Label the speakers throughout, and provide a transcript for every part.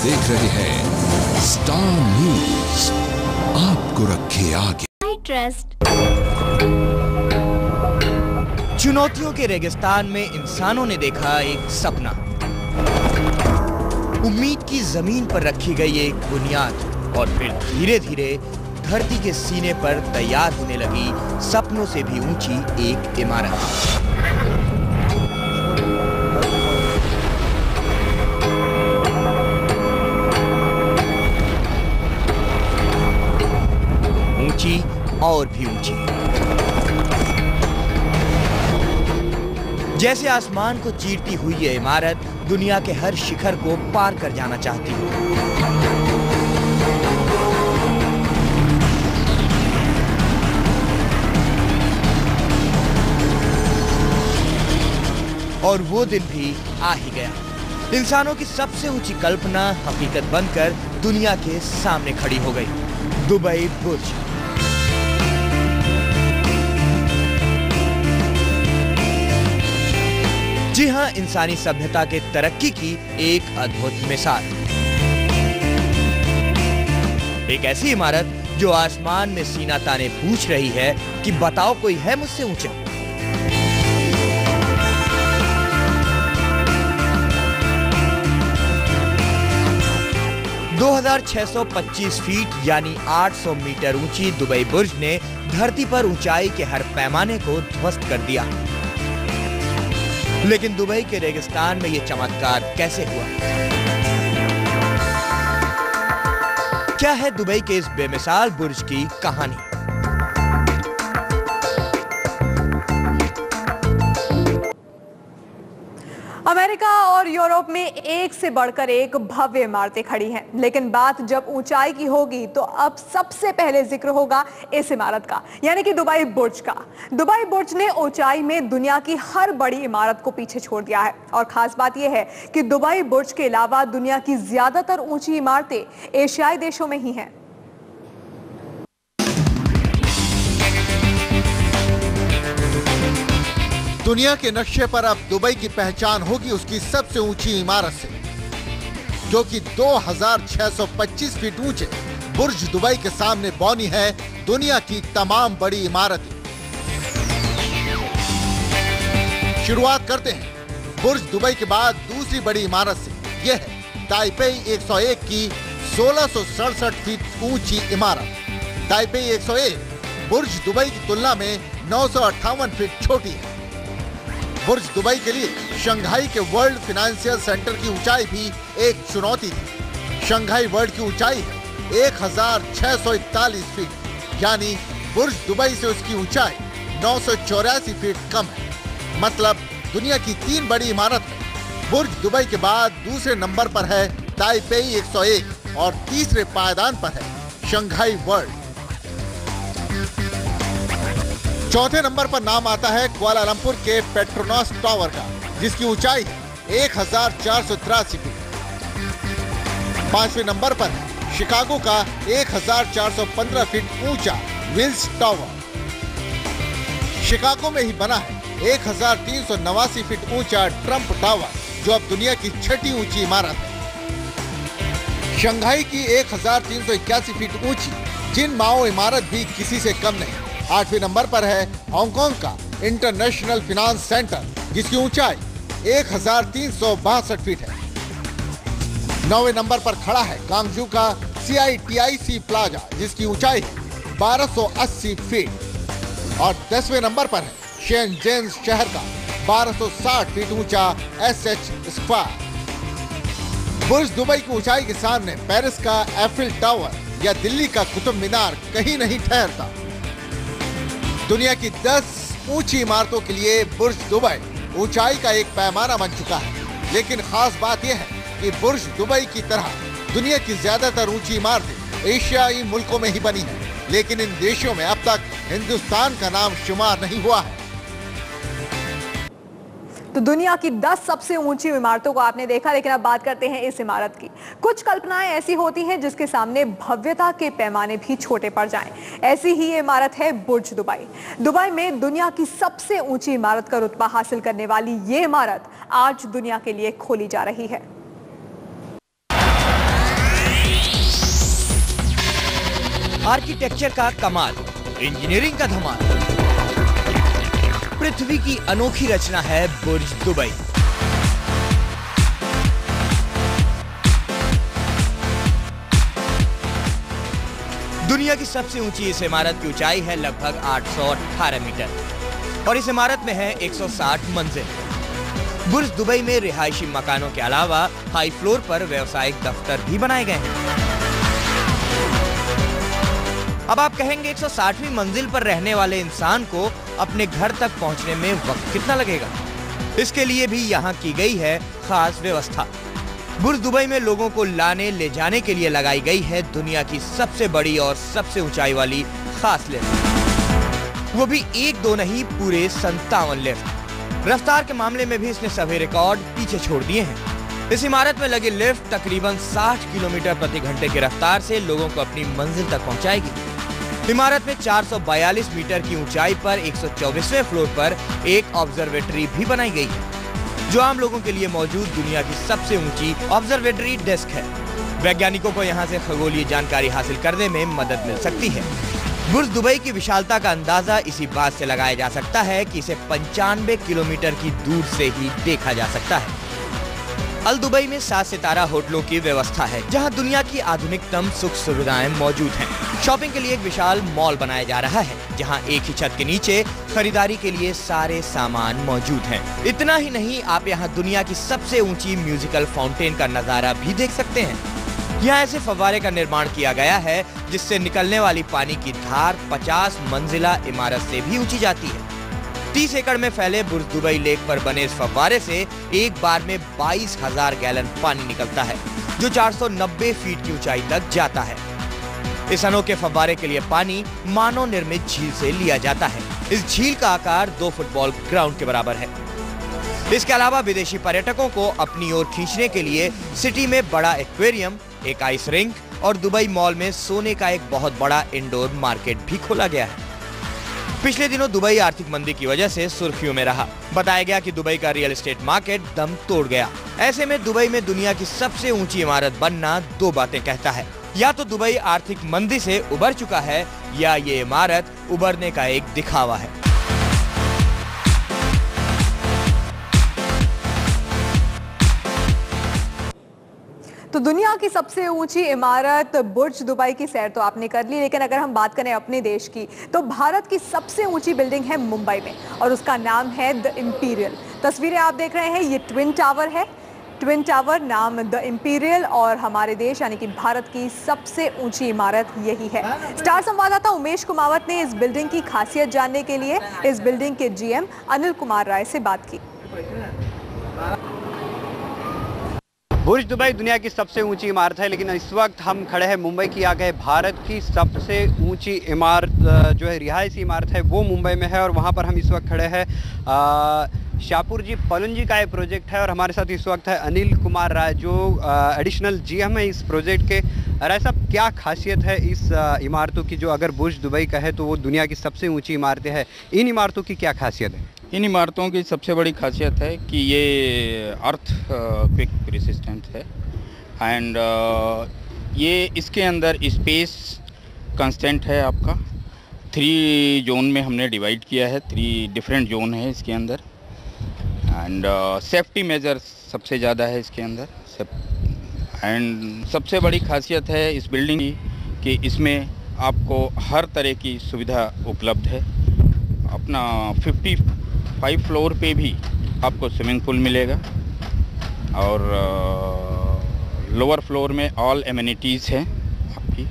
Speaker 1: देख रहे हैं स्टार न्यूज, आपको रखे आगे।
Speaker 2: ट्रस्ट।
Speaker 3: चुनौतियों के रेगिस्तान में इंसानों ने देखा एक सपना। उम्मीद की जमीन पर रखी गई एक बुनियाद और फिर धीरे धीरे धरती के सीने पर तैयार होने लगी सपनों से भी ऊंची एक इमारत। ऊंची और भी ऊंची, जैसे आसमान को चीरती हुई ये इमारत दुनिया के हर शिखर को पार कर जाना चाहती है। और वो दिन भी आ ही गया। इंसानों की सबसे ऊंची कल्पना हकीकत बनकर दुनिया के सामने खड़ी हो गई। दुबई बुर्ज। जी हां, इंसानी सभ्यता के तरक्की की एक अद्भुत मिसाल। एक ऐसी इमारत जो आसमान में सीना ताने पूछ रही है कि बताओ कोई है मुझसे ऊंचा। दो 2625 फीट यानी 800 मीटर ऊंची दुबई बुर्ज ने धरती पर ऊंचाई के हर पैमाने को ध्वस्त कर दिया। लेकिन दुबई के रेगिस्तान में यह चमत्कार कैसे हुआ? क्या है दुबई के इस बेमिसाल बुर्ज की कहानी?
Speaker 4: अमेरिका और यूरोप में एक से बढ़कर एक भव्य इमारतें खड़ी हैं, लेकिन बात जब ऊंचाई की होगी तो अब सबसे पहले जिक्र होगा इस इमारत का, यानी कि दुबई बुर्ज का। दुबई बुर्ज ने ऊंचाई में दुनिया की हर बड़ी इमारत को पीछे छोड़ दिया है। और खास बात यह है कि दुबई बुर्ज के अलावा दुनिया की ज्यादातर ऊंची इमारतें एशियाई देशों में ही हैं।
Speaker 5: दुनिया के नक्शे पर अब दुबई की पहचान होगी उसकी सबसे ऊंची इमारत से, जो कि 2625 फीट ऊंचे बुर्ज दुबई के सामने बौनी है दुनिया की तमाम बड़ी इमारतें। शुरुआत करते हैं बुर्ज दुबई के बाद दूसरी बड़ी इमारत से। यह है ताइपेई 101 की 1667 फीट ऊंची इमारत। ताइपेई 101 बुर्ज दुबई की तुलना में 958 फीट छोटी है। बुर्ज दुबई के लिए शंघाई के वर्ल्ड फाइनेंशियल सेंटर की ऊंचाई भी एक चुनौती थी। शंघाई वर्ल्ड की ऊंचाई है 1641 फीट, यानी बुर्ज दुबई से उसकी ऊंचाई 984 फीट कम है। मतलब दुनिया की 3 बड़ी इमारत में बुर्ज दुबई के बाद दूसरे नंबर पर है ताइपेई 101 और तीसरे पायदान पर है शंघाई वर्ल्ड। चौथे नंबर पर नाम आता है कुआलालंपुर के पेट्रोनस टावर का, जिसकी ऊंचाई है 1483 फीट। पांचवें नंबर पर है शिकागो का 1415 फीट ऊंचा विल्स टावर। शिकागो में ही बना है 1389 फीट ऊंचा ट्रंप टावर, जो अब दुनिया की 6ठी ऊंची इमारत है। शंघाई की 1381 फीट ऊंची जिनमाओ इमारत भी किसी से कम नहीं। 8वें नंबर पर है हांगकांग का इंटरनेशनल फाइनेंस सेंटर, जिसकी ऊंचाई 1362 फीट है। 9वें नंबर पर खड़ा है गांगजू का CITIC प्लाजा, जिसकी ऊंचाई 1280 फीट। और 10वें नंबर पर है शेनज़ेन शहर का 1260 फीट ऊंचा SH स्क्वायर। बुर्ज दुबई की ऊंचाई के सामने पेरिस का एफिल टावर या दिल्ली का कुतुब मीनार कहीं नहीं ठहरता। दुनिया की 10 ऊंची इमारतों के लिए बुर्ज दुबई ऊंचाई का एक पैमाना बन चुका है। लेकिन खास बात यह है कि बुर्ज दुबई की तरह दुनिया की ज्यादातर ऊंची इमारतें एशियाई मुल्कों में ही बनी हैं, लेकिन इन देशों में अब तक हिंदुस्तान का नाम शुमार नहीं हुआ है।
Speaker 4: तो दुनिया की 10 सबसे ऊंची इमारतों को आपने देखा, लेकिन अब बात करते हैं इस इमारत की। कुछ कल्पनाएं ऐसी होती हैं जिसके सामने भव्यता के पैमाने भी छोटे पड़ जाएं। ऐसी ही इमारत है बुर्ज दुबई। दुबई में दुनिया की सबसे ऊंची इमारत का रुतबा हासिल करने वाली ये इमारत आज दुनिया के लिए खोली जा रही है।
Speaker 3: आर्किटेक्चर का कमाल, इंजीनियरिंग का धमाल, पृथ्वी की अनोखी रचना है बुर्ज दुबई। दुनिया की सबसे ऊंची इस इमारत की ऊंचाई है लगभग 818 मीटर और इस इमारत में है 160 मंजिल। बुर्ज दुबई में रिहायशी मकानों के अलावा हाई फ्लोर पर व्यावसायिक दफ्तर भी बनाए गए हैं। अब आप कहेंगे 160वीं मंजिल पर रहने वाले इंसान को अपने घर तक पहुंचने में वक्त कितना लगेगा? इसके लिए भी यहाँ की गई है खास व्यवस्था। बुर्ज दुबई में लोगों को लाने ले जाने के लिए लगाई गई है दुनिया की सबसे बड़ी और सबसे ऊंचाई वाली खास लिफ्ट, वो भी एक दो नहीं, पूरे 57 लिफ्ट। रफ्तार के मामले में भी इसने सभी रिकॉर्ड पीछे छोड़ दिए हैं। इस इमारत में लगी लिफ्ट तकरीबन 60 किलोमीटर प्रति घंटे की रफ्तार से लोगों को अपनी मंजिल तक पहुंचाएगी। इमारत में 442 मीटर की ऊंचाई पर 124वें फ्लोर पर एक ऑब्जर्वेटरी भी बनाई गई है, जो आम लोगों के लिए मौजूद दुनिया की सबसे ऊंची ऑब्जर्वेटरी डेस्क है। वैज्ञानिकों को यहां से खगोलीय जानकारी हासिल करने में मदद मिल सकती है। बुर्ज दुबई की विशालता का अंदाजा इसी बात से लगाया जा सकता है कि इसे 95 किलोमीटर की दूर से ही देखा जा सकता है। अल दुबई में 7 सितारा होटलों की व्यवस्था है, जहां दुनिया की आधुनिकतम सुख सुविधाएं मौजूद हैं। शॉपिंग के लिए एक विशाल मॉल बनाया जा रहा है, जहां एक ही छत के नीचे खरीदारी के लिए सारे सामान मौजूद हैं। इतना ही नहीं, आप यहां दुनिया की सबसे ऊंची म्यूजिकल फाउंटेन का नजारा भी देख सकते हैं। यहाँ ऐसे फव्वारे का निर्माण किया गया है जिससे निकलने वाली पानी की धार 50 मंजिला इमारत से भी ऊंची जाती है। 30 एकड़ में फैले बुर्ज दुबई लेक पर बने इस फव्वारे से एक बार में 22,000 गैलन पानी निकलता है, जो 490 फीट की ऊंचाई तक जाता है। इस अनोखे फव्वारे के लिए पानी मानव निर्मित झील से लिया जाता है। इस झील का आकार 2 फुटबॉल ग्राउंड के बराबर है। इसके अलावा विदेशी पर्यटकों को अपनी ओर खींचने के लिए सिटी में बड़ा एक्वेरियम, एक आइस रिंक और दुबई मॉल में सोने का एक बहुत बड़ा इंडोर मार्केट भी खोला गया है। पिछले दिनों दुबई आर्थिक मंदी की वजह से सुर्खियों में रहा। बताया गया कि दुबई का रियल एस्टेट मार्केट दम तोड़ गया। ऐसे में दुबई में दुनिया की सबसे ऊंची इमारत बनना 2 बातें कहता है, या तो दुबई आर्थिक मंदी से उबर चुका है या ये इमारत उबरने का एक दिखावा है।
Speaker 4: तो दुनिया की सबसे ऊंची इमारत बुर्ज दुबई की सैर तो आपने कर ली, लेकिन अगर हम बात करें अपने देश की, तो भारत की सबसे ऊंची बिल्डिंग है मुंबई में और उसका नाम है द इम्पीरियल। तस्वीरें आप देख रहे हैं, ये ट्विन टावर है। ट्विन टावर नाम द इम्पीरियल और हमारे देश यानी कि भारत की सबसे ऊंची इमारत यही है। स्टार संवाददाता उमेश कुमावत ने इस बिल्डिंग की खासियत जानने के लिए इस बिल्डिंग के जीएम अनिल कुमार राय से बात की।
Speaker 2: बुर्ज दुबई दुनिया की सबसे ऊंची इमारत है, लेकिन इस वक्त हम खड़े हैं मुंबई की आगे। भारत की सबसे ऊंची इमारत जो है रिहायशी इमारत है, वो मुंबई में है और वहाँ पर हम इस वक्त खड़े हैं। शाहपुर जी पलुन जी का ये प्रोजेक्ट है और हमारे साथ इस वक्त है अनिल कुमार राय, जो एडिशनल जीएम है इस प्रोजेक्ट के। राय साहब, क्या खासियत है इस इमारतों की, जो अगर बुर्ज दुबई का है तो वो दुनिया की सबसे ऊँची इमारतें हैं, इन इमारतों की क्या खासियत है?
Speaker 6: इन इमारतों की सबसे बड़ी खासियत है कि ये अर्थ क्विक रेसिस्टेंट है एंड ये इसके अंदर स्पेस कंस्टेंट है आपका। 3 जोन में हमने डिवाइड किया है, 3 डिफरेंट जोन है इसके अंदर एंड सेफ्टी मेजर सबसे ज़्यादा है इसके अंदर। एंड सबसे बड़ी खासियत है इस बिल्डिंग की कि इसमें आपको हर तरह की सुविधा उपलब्ध है। अपना 55 फ्लोर पे भी आपको स्विमिंग पूल मिलेगा और लोअर फ्लोर में ऑल एमिनिटीज़ है आपकी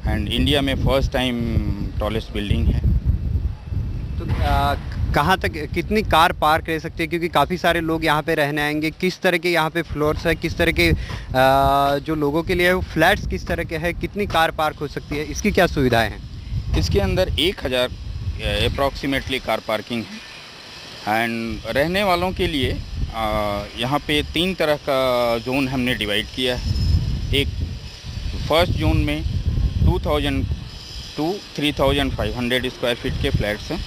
Speaker 6: एंड इंडिया में फर्स्ट टाइम टॉलेस्ट बिल्डिंग है।
Speaker 2: तो कहाँ तक कितनी कार पार्क रह सकती है, क्योंकि काफ़ी सारे लोग यहाँ पे रहने आएंगे? किस तरह के यहाँ पे फ्लोर्स है, किस तरह के जो लोगों के लिए फ्लैट्स किस तरह के हैं, कितनी कार पार्क हो सकती है, इसकी क्या सुविधाएँ हैं?
Speaker 6: इसके अंदर 1000 अप्रॉक्सीमेटली कार पार्किंग है एंड रहने वालों के लिए यहाँ पे 3 तरह का जोन हमने डिवाइड किया है। एक फर्स्ट जोन में 2000 to 3500 स्क्वायर फीट के फ्लैट्स हैं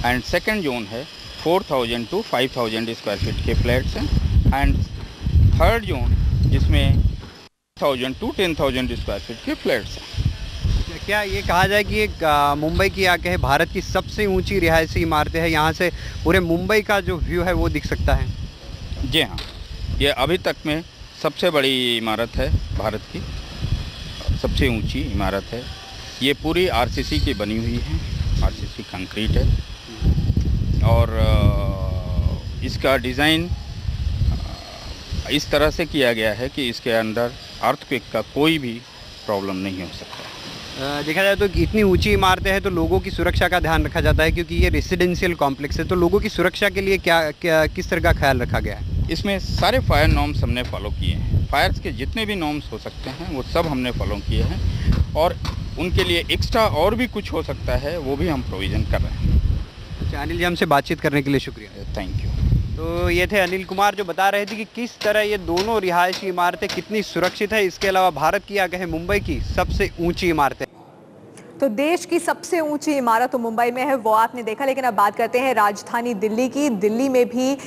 Speaker 6: एंड सेकंड जोन है 4000 to 5000 स्क्वायर फीट के फ्लैट्स हैं एंड थर्ड जोन जिसमें 1000 to 10,000 स्क्वायर फीट के फ्लैट्स हैं।
Speaker 2: क्या ये कहा जाए कि एक मुंबई की या कहे भारत की सबसे ऊंची रिहायशी इमारतें हैं, यहाँ से पूरे मुंबई का जो व्यू है वो दिख सकता है?
Speaker 6: जी हाँ, ये अभी तक में सबसे बड़ी इमारत है भारत की, सबसे ऊंची इमारत है। ये पूरी आरसीसी की बनी हुई है, आरसीसी कंक्रीट है और इसका डिज़ाइन इस तरह से किया गया है कि इसके अंदर अर्थक्वेक का कोई भी प्रॉब्लम नहीं हो सकता।
Speaker 2: देखा जाए तो इतनी ऊंची इमारतें हैं तो लोगों की सुरक्षा का ध्यान रखा जाता है, क्योंकि ये रेसिडेंशियल कॉम्प्लेक्स है, तो लोगों की सुरक्षा के लिए क्या किस तरह का ख्याल रखा गया है?
Speaker 6: इसमें सारे फायर नॉर्म्स हमने फॉलो किए हैं। फायर्स के जितने भी नॉर्म्स हो सकते हैं वो सब हमने फॉलो किए हैं और उनके लिए एक्स्ट्रा और भी कुछ हो सकता है वो भी हम प्रोविज़न कर रहे हैं।
Speaker 2: अच्छा अनिल जी, हमसे बातचीत करने के लिए शुक्रिया।
Speaker 6: Thank you.
Speaker 2: तो ये थे अनिल कुमार जो बता रहे थे कि किस तरह ये दोनों रिहायशी इमारतें कितनी सुरक्षित है। इसके अलावा भारत की या कहे मुंबई की सबसे ऊंची इमारतें,
Speaker 4: तो देश की सबसे ऊंची इमारत तो मुंबई में है, वो आपने देखा। लेकिन अब बात करते हैं राजधानी दिल्ली की। दिल्ली में भी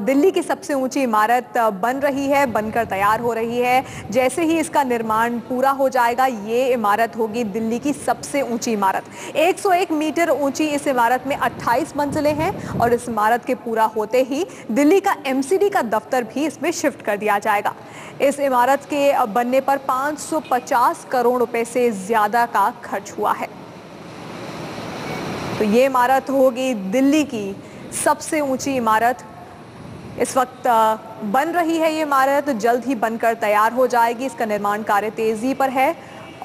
Speaker 4: दिल्ली की सबसे ऊंची इमारत बन रही है, बनकर तैयार हो रही है। जैसे ही इसका निर्माण पूरा हो जाएगा ये इमारत होगी दिल्ली की सबसे ऊंची इमारत। 101 मीटर ऊंची इस इमारत में 28 मंजिलें हैं और इस इमारत के पूरा होते ही दिल्ली का एमसीडी का दफ्तर भी इसमें शिफ्ट कर दिया जाएगा। इस इमारत के बनने पर 550 करोड़ रुपए से ज्यादा का खर्च हुआ है। तो ये इमारत होगी दिल्ली की सबसे ऊंची इमारत। इस वक्त बन रही है ये इमारत, जल्द ही बनकर तैयार हो जाएगी। इसका निर्माण कार्य तेजी पर है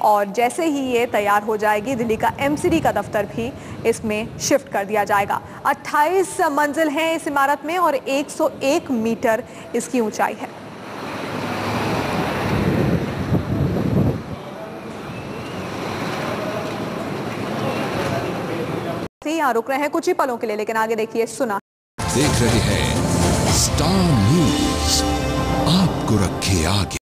Speaker 4: और जैसे ही ये तैयार हो जाएगी दिल्ली का एमसीडी का दफ्तर भी इसमें शिफ्ट कर दिया जाएगा। 28 मंजिल हैं इस इमारत में और 101 मीटर इसकी ऊंचाई है। यहाँ रुक रहे हैं कुछ ही पलों के लिए, लेकिन आगे देखिए सुना।
Speaker 1: देख रहे हैं स्टार न्यूज, आपको रखे आगे।